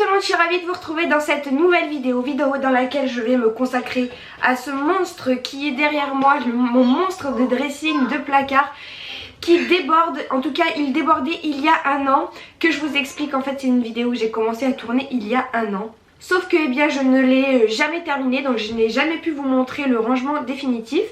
monde, je suis ravie de vous retrouver dans cette nouvelle vidéo dans laquelle je vais me consacrer à ce monstre qui est derrière moi, mon monstre de dressing de placard qui déborde, en tout cas il débordait il y a un an, que je vous explique. En fait c'est une vidéo que j'ai commencé à tourner il y a un an. Sauf que eh bien, je ne l'ai jamais terminé, donc je n'ai jamais pu vous montrer le rangement définitif.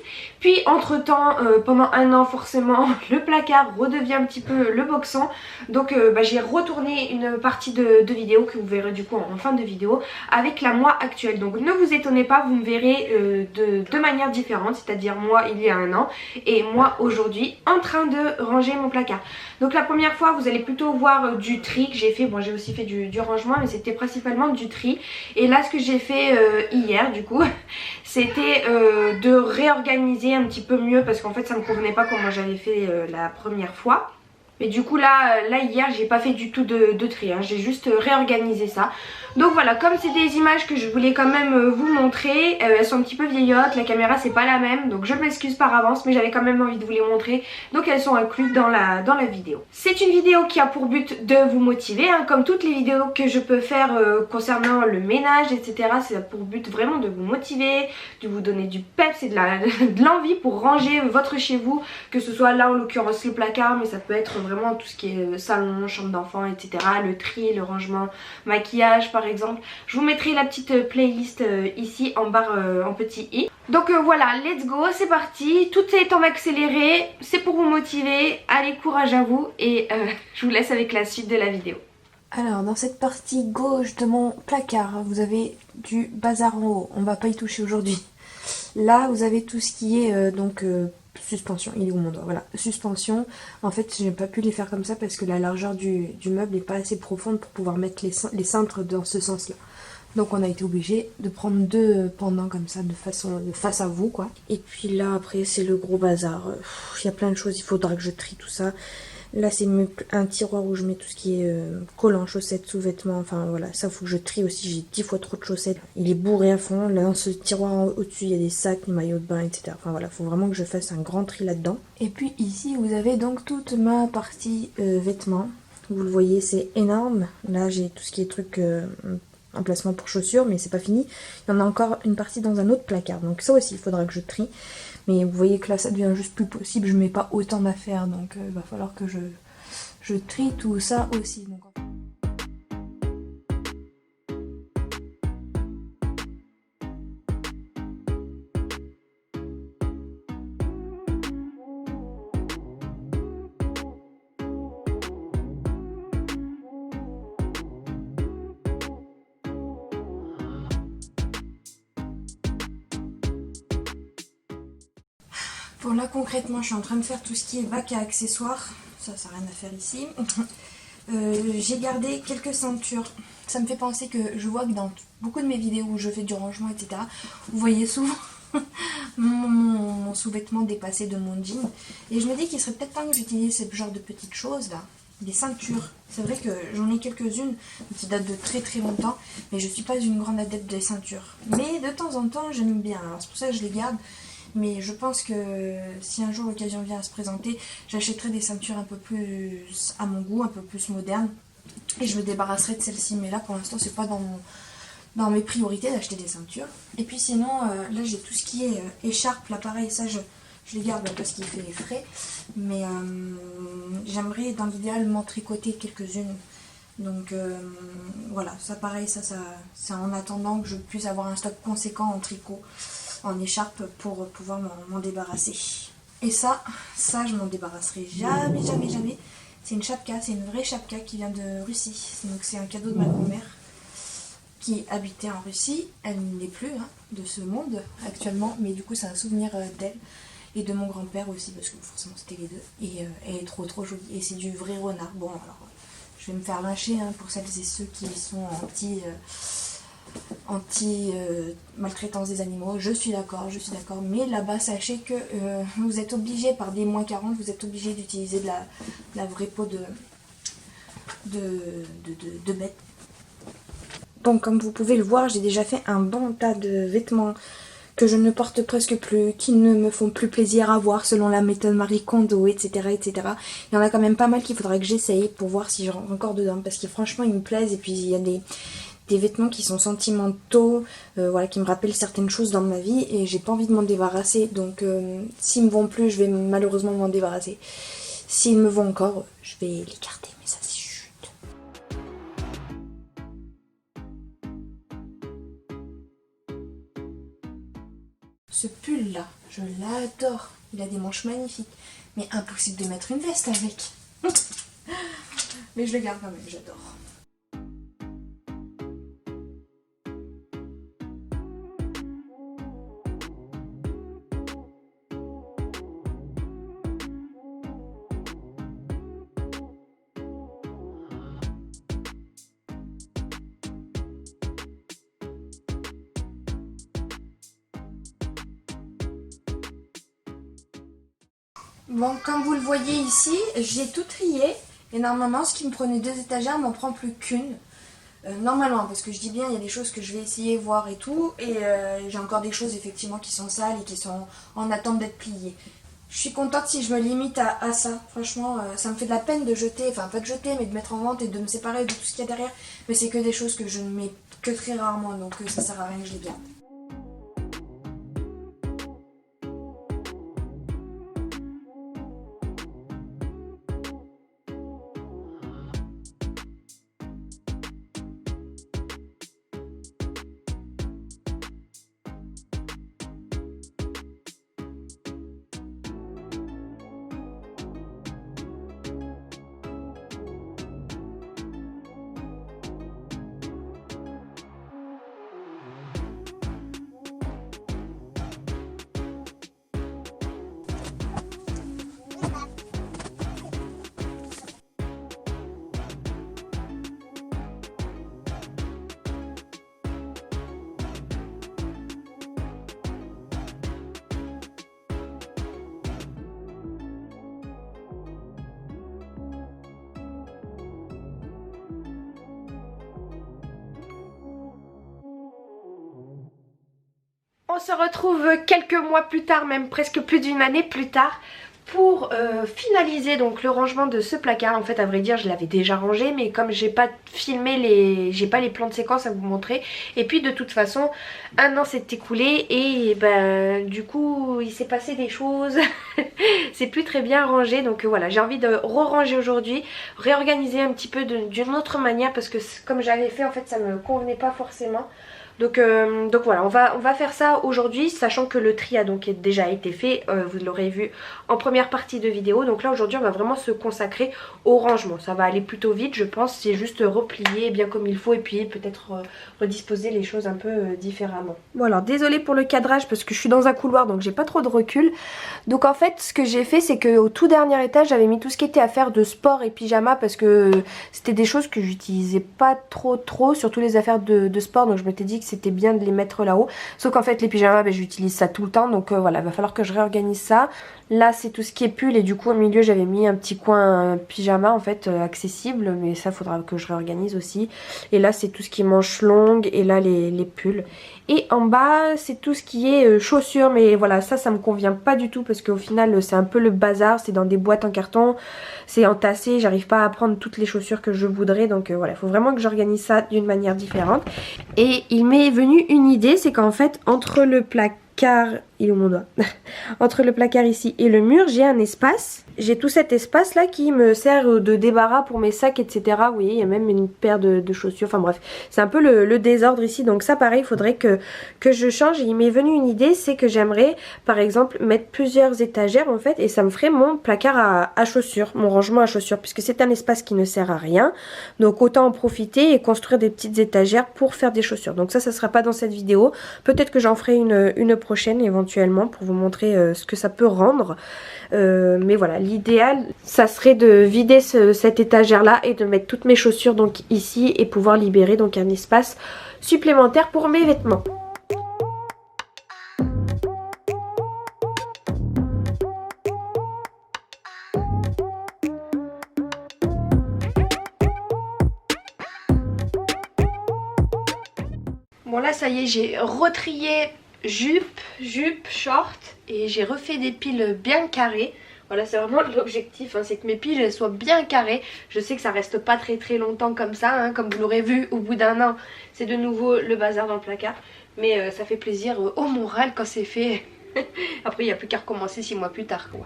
Puis entre temps, pendant un an forcément, le placard redevient un petit peu le boxon. Donc j'ai retourné une partie de vidéo que vous verrez du coup en fin de vidéo avec la moi actuelle. Donc ne vous étonnez pas, vous me verrez de manière différente, c'est-à-dire moi il y a un an et moi aujourd'hui en train de ranger mon placard. Donc la première fois vous allez plutôt voir du tri que j'ai fait. Bon, j'ai aussi fait du rangement, mais c'était principalement du tri. Et là ce que j'ai fait hier du coup c'était de réorganiser un petit peu mieux, parce qu'en fait ça me convenait pas comment j'avais fait la première fois. Mais du coup là hier j'ai pas fait du tout de tri, hein. J'ai juste réorganisé ça. Donc voilà, comme c'est des images que je voulais quand même vous montrer, elles sont un petit peu vieillottes, la caméra c'est pas la même, donc je m'excuse par avance, mais j'avais quand même envie de vous les montrer, donc elles sont incluses dans la vidéo. C'est une vidéo qui a pour but de vous motiver, hein, comme toutes les vidéos que je peux faire concernant le ménage, etc. C'est pour but vraiment de vous motiver, de vous donner du peps et de l'envie pour ranger votre chez vous, que ce soit là en l'occurrence le placard, mais ça peut être vraiment tout ce qui est salon, chambre d'enfant, etc. Le tri, le rangement, maquillage par exemple. Je vous mettrai la petite playlist ici en barre en petit i. Donc voilà, let's go, c'est parti. Tout est en accéléré, c'est pour vous motiver. Allez, courage à vous et je vous laisse avec la suite de la vidéo. Alors dans cette partie gauche de mon placard, vous avez du bazar en haut, on va pas y toucher aujourd'hui. Là vous avez tout ce qui est suspension, il est où mon doigt, voilà, suspension. En fait j'ai pas pu les faire comme ça parce que la largeur du meuble n'est pas assez profonde pour pouvoir mettre les cintres dans ce sens là. Donc on a été obligé de prendre deux pendants comme ça de face à vous quoi. Et puis là après c'est le gros bazar, il y a plein de choses, il faudra que je trie tout ça. Là c'est un tiroir où je mets tout ce qui est collants, chaussettes, sous-vêtements, enfin voilà, ça faut que je trie aussi, j'ai 10 fois trop de chaussettes. Il est bourré à fond, là dans ce tiroir au-dessus il y a des sacs, des maillots de bain, etc. Enfin voilà, faut vraiment que je fasse un grand tri là-dedans. Et puis ici vous avez donc toute ma partie vêtements, vous le voyez c'est énorme. Là j'ai tout ce qui est trucs emplacement pour chaussures, mais c'est pas fini. Il y en a encore une partie dans un autre placard, donc ça aussi il faudra que je trie. Mais vous voyez que là ça devient juste plus possible, je mets pas autant d'affaires, donc il va falloir que je trie tout ça aussi. Donc, bon là concrètement je suis en train de faire tout ce qui est bac à accessoires, ça n'a rien à faire ici. J'ai gardé quelques ceintures, ça me fait penser que je vois que dans beaucoup de mes vidéos où je fais du rangement etc, vous voyez souvent mon sous-vêtement dépassé de mon jean. Et je me dis qu'il serait peut-être temps que j'utilise ce genre de petites choses là, des ceintures. C'est vrai que j'en ai quelques-unes qui datent de très très longtemps, mais je suis pas une grande adepte des ceintures. Mais de temps en temps j'aime bien, alors c'est pour ça que je les garde. Mais je pense que si un jour l'occasion vient à se présenter, j'achèterai des ceintures un peu plus à mon goût, un peu plus modernes. Et je me débarrasserai de celle-ci. Mais là pour l'instant c'est pas dans mes priorités d'acheter des ceintures. Et puis sinon là j'ai tout ce qui est écharpe, là pareil ça je les garde parce qu'il fait les frais. Mais j'aimerais dans l'idéal m'en tricoter quelques-unes. Donc voilà, ça pareil, ça c'est en attendant que je puisse avoir un stock conséquent en tricot, en écharpe pour pouvoir m'en débarrasser. Et ça je m'en débarrasserai jamais, jamais, jamais. C'est une chapka, c'est une vraie chapka qui vient de Russie. Donc c'est un cadeau de ma grand-mère qui habitait en Russie. Elle n'est plus de ce monde actuellement, mais du coup c'est un souvenir d'elle et de mon grand-père aussi, parce que forcément c'était les deux. Et elle est trop jolie, et c'est du vrai renard. Bon alors, je vais me faire lyncher pour celles et ceux qui sont anti-maltraitance des animaux, je suis d'accord, mais là-bas sachez que vous êtes obligé par des moins 40, vous êtes obligé d'utiliser de la vraie peau de bête. Donc comme vous pouvez le voir, j'ai déjà fait un bon tas de vêtements que je ne porte presque plus, qui ne me font plus plaisir à voir selon la méthode Marie Kondo, etc. etc. Il y en a quand même pas mal qu'il faudrait que j'essaye pour voir si je rentre encore dedans, parce que franchement ils me plaisent, et puis il y a des vêtements qui sont sentimentaux, voilà, qui me rappellent certaines choses dans ma vie et j'ai pas envie de m'en débarrasser. Donc s'ils me vont plus, je vais malheureusement m'en débarrasser. S'ils me vont encore, je vais les garder, mais ça c'est chut. Ce pull là, je l'adore. Il a des manches magnifiques, mais impossible de mettre une veste avec. Mais je le garde quand même, j'adore. Bon, comme vous le voyez ici, j'ai tout trié. Et normalement, ce qui me prenait 2 étagères m'en prend plus qu'une. Normalement, parce que je dis bien, il y a des choses que je vais essayer, voir et tout. Et j'ai encore des choses effectivement qui sont sales et qui sont en attente d'être pliées. Je suis contente si je me limite à ça. Franchement, ça me fait de la peine de jeter, enfin pas de jeter, mais de mettre en vente et de me séparer de tout ce qu'il y a derrière. Mais c'est que des choses que je ne mets que très rarement, donc ça sert à rien que je les garde. On se retrouve quelques mois plus tard, même presque plus d'une année plus tard, pour finaliser donc le rangement de ce placard. En fait, à vrai dire, je l'avais déjà rangé, mais comme j'ai pas filmé j'ai pas les plans de séquence à vous montrer, et puis de toute façon un an s'est écoulé et ben du coup il s'est passé des choses. C'est plus très bien rangé, donc voilà, j'ai envie de re-ranger aujourd'hui, réorganiser un petit peu d'une autre manière, parce que comme j'avais fait, en fait ça me convenait pas forcément. Donc voilà, on va faire ça aujourd'hui, sachant que le tri a donc déjà été fait, vous l'aurez vu en première partie de vidéo. Donc là aujourd'hui on va vraiment se consacrer au rangement, ça va aller plutôt vite je pense, c'est juste replier bien comme il faut et puis peut-être redisposer les choses un peu différemment. Bon alors désolée pour le cadrage parce que je suis dans un couloir donc j'ai pas trop de recul. Donc en fait ce que j'ai fait c'est qu'au tout dernier étage j'avais mis tout ce qui était affaires de sport et pyjama, parce que c'était des choses que j'utilisais pas trop, surtout les affaires de sport, donc je m'étais dit que c'était bien de les mettre là-haut. Sauf qu'en fait les pyjamas ben, j'utilise ça tout le temps, donc voilà, il va falloir que je réorganise ça. Là c'est tout ce qui est pull et du coup au milieu j'avais mis un petit coin pyjama en fait accessible, mais ça faudra que je réorganise aussi. Et là c'est tout ce qui est manches longues et là les pulls. Et en bas c'est tout ce qui est chaussures, mais voilà ça me convient pas du tout parce qu'au final c'est un peu le bazar, c'est dans des boîtes en carton, c'est entassé, j'arrive pas à prendre toutes les chaussures que je voudrais, donc voilà, il faut vraiment que j'organise ça d'une manière différente. Et il m'est venu une idée, c'est qu'en fait entre le placard, il est où mon doigt entre le placard ici et le mur j'ai un espace. J'ai tout cet espace là qui me sert de débarras pour mes sacs etc. Vous voyez il y a même une paire de chaussures, enfin bref c'est un peu le désordre ici, donc ça pareil il faudrait que je change. Et il m'est venu une idée, c'est que j'aimerais par exemple mettre plusieurs étagères en fait, et ça me ferait mon placard à chaussures, mon rangement à chaussures, puisque c'est un espace qui ne sert à rien, donc autant en profiter et construire des petites étagères pour faire des chaussures. Donc ça sera pas dans cette vidéo, peut-être que j'en ferai une prochaine éventuellement pour vous montrer ce que ça peut rendre. Mais voilà, l'idéal ça serait de vider cette étagère là et de mettre toutes mes chaussures donc ici et pouvoir libérer donc un espace supplémentaire pour mes vêtements. Bon là ça y est, j'ai retrié jupe, short, et j'ai refait des piles bien carrés. Voilà, c'est vraiment l'objectif, hein, c'est que mes piles elles soient bien carrées. Je sais que ça reste pas très longtemps comme ça, hein, comme vous l'aurez vu, au bout d'un an, c'est de nouveau le bazar dans le placard. Mais ça fait plaisir au moral quand c'est fait. Après, il n'y a plus qu'à recommencer 6 mois plus tard, quoi.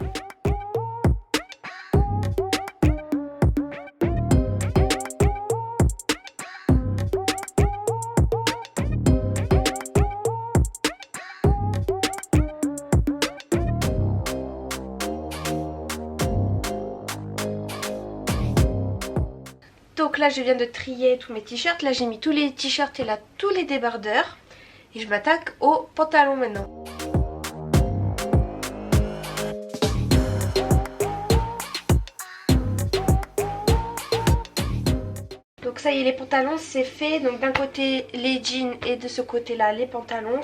Donc là je viens de trier tous mes t-shirts, là j'ai mis tous les t-shirts et là tous les débardeurs. Et je m'attaque aux pantalons maintenant. Donc ça y est, les pantalons c'est fait, donc d'un côté les jeans et de ce côté là les pantalons.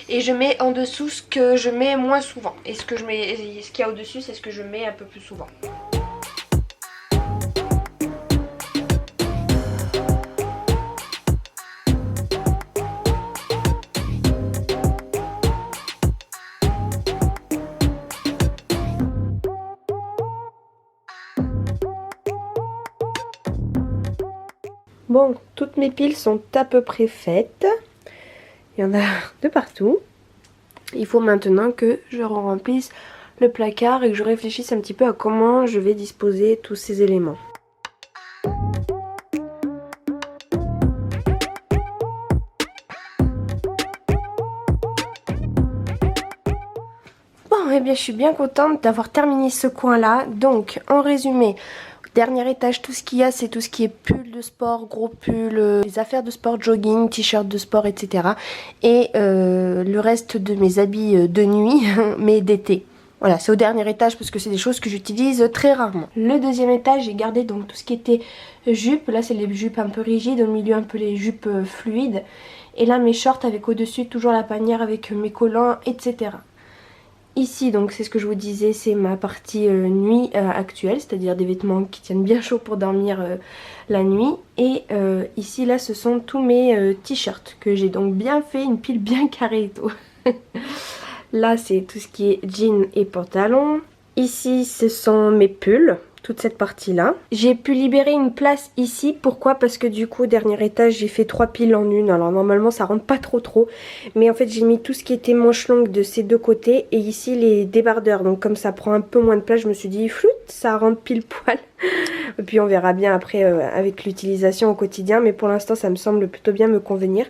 Et je mets en dessous ce que je mets moins souvent. Et ce qu'il y a au dessus c'est ce que je mets un peu plus souvent. Bon, toutes mes piles sont à peu près faites. Il y en a de partout. Il faut maintenant que je remplisse le placard et que je réfléchisse un petit peu à comment je vais disposer tous ces éléments. Bon, eh bien je suis bien contente d'avoir terminé ce coin-là. Donc, en résumé, dernier étage, tout ce qu'il y a, c'est tout ce qui est pull de sport, gros pull, les affaires de sport, jogging, t-shirt de sport, etc. Et le reste de mes habits de nuit, mais d'été. Voilà, c'est au dernier étage parce que c'est des choses que j'utilise très rarement. Le deuxième étage, j'ai gardé donc tout ce qui était jupes. Là, c'est les jupes un peu rigides, au milieu un peu les jupes fluides. Et là, mes shorts avec au-dessus toujours la panière avec mes collants, etc. Ici, donc c'est ce que je vous disais, c'est ma partie nuit actuelle, c'est-à-dire des vêtements qui tiennent bien chaud pour dormir la nuit. Et ici, là, ce sont tous mes t-shirts que j'ai donc bien fait, une pile bien carrée et tout. Là, c'est tout ce qui est jeans et pantalons. Ici, ce sont mes pulls. Toute cette partie là. J'ai pu libérer une place ici, pourquoi? Parce que du coup dernier étage j'ai fait 3 piles en une, alors normalement ça rentre pas trop, mais en fait j'ai mis tout ce qui était manches longues de ces deux côtés et ici les débardeurs, donc comme ça prend un peu moins de place je me suis dit flout, ça rentre pile poil. Et puis on verra bien après avec l'utilisation au quotidien, mais pour l'instant ça me semble plutôt bien me convenir.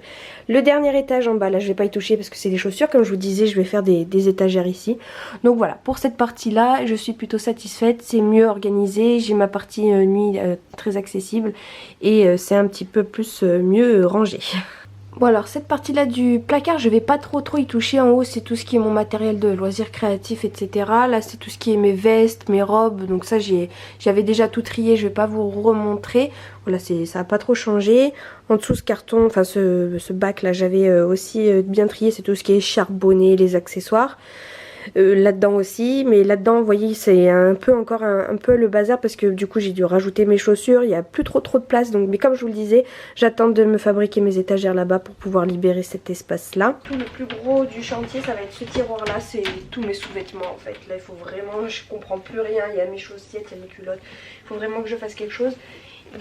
Le dernier étage en bas, là je vais pas y toucher parce que c'est des chaussures, comme je vous disais je vais faire des étagères ici. Donc voilà, pour cette partie là je suis plutôt satisfaite, c'est mieux organisé, j'ai ma partie nuit très accessible et c'est un petit peu plus mieux rangé. Bon alors cette partie là du placard je vais pas trop y toucher, en haut c'est tout ce qui est mon matériel de loisirs créatifs etc. Là c'est tout ce qui est mes vestes, mes robes, donc ça j'avais déjà tout trié, je vais pas vous remontrer. Voilà, ça a pas trop changé. En dessous ce carton, enfin ce bac là j'avais aussi bien trié, c'est tout ce qui est charbonné, les accessoires. Là-dedans aussi, mais là-dedans vous voyez c'est un peu encore un peu le bazar parce que du coup j'ai dû rajouter mes chaussures, il n'y a plus trop de place, donc mais comme je vous le disais j'attends de me fabriquer mes étagères là-bas pour pouvoir libérer cet espace là. Tout le plus gros du chantier ça va être ce tiroir là, c'est tous mes sous-vêtements en fait, là il faut vraiment, je comprends plus rien, il y a mes chaussettes, il y a mes culottes, il faut vraiment que je fasse quelque chose.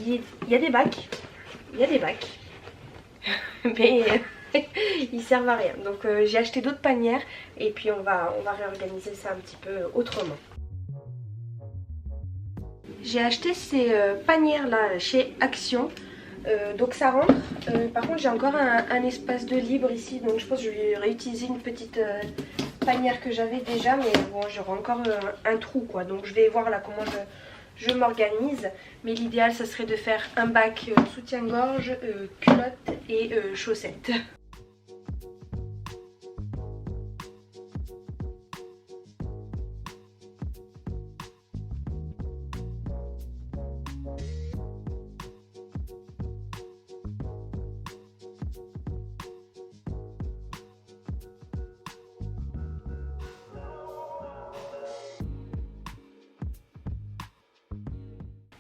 Il y a des bacs, mais ils servent à rien, donc j'ai acheté d'autres panières et puis on va réorganiser ça un petit peu autrement. J'ai acheté ces panières là chez Action, donc ça rentre. Par contre j'ai encore un espace de libre ici, donc je pense que je vais réutiliser une petite panière que j'avais déjà, mais bon j'aurai encore un trou quoi, donc je vais voir là comment je m'organise, mais l'idéal ça serait de faire un bac soutien-gorge, culotte et chaussettes.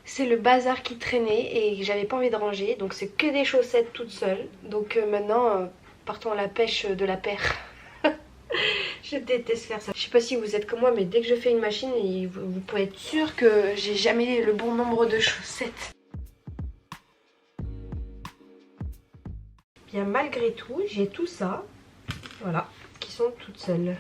C'est le bazar qui traînait et j'avais pas envie de ranger, donc c'est que des chaussettes toutes seules. Donc maintenant partons à la pêche de la paire. Je déteste faire ça. Je sais pas si vous êtes comme moi, mais dès que je fais une machine, vous pouvez être sûr que j'ai jamais le bon nombre de chaussettes. Bien malgré tout, j'ai tout ça, voilà, qui sont toutes seules.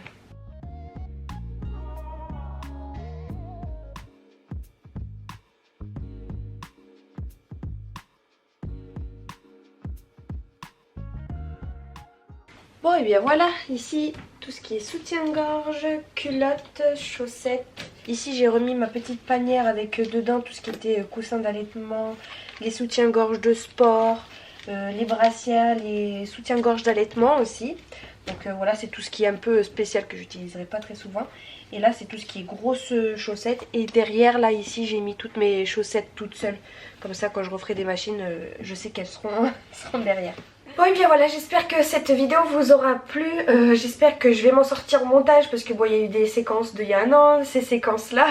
Bon et bien voilà, ici tout ce qui est soutien-gorge, culottes, chaussettes. Ici j'ai remis ma petite panière avec dedans tout ce qui était coussin d'allaitement, les soutiens-gorge de sport, les brassières, les soutiens-gorge d'allaitement aussi. Donc voilà, c'est tout ce qui est un peu spécial que j'utiliserai pas très souvent. Et là c'est tout ce qui est grosses chaussettes. Et derrière là ici j'ai mis toutes mes chaussettes toutes seules. Comme ça quand je referai des machines, je sais qu'elles seront derrière. Bon et bien voilà, j'espère que cette vidéo vous aura plu, j'espère que je vais m'en sortir au montage parce que bon il y a eu des séquences d'il y a un an, ces séquences là.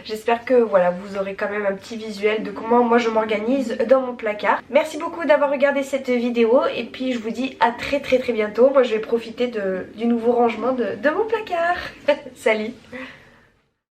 J'espère que voilà vous aurez quand même un petit visuel de comment moi je m'organise dans mon placard. Merci beaucoup d'avoir regardé cette vidéo et puis je vous dis à très bientôt. Moi je vais profiter du nouveau rangement de mon placard. Salut!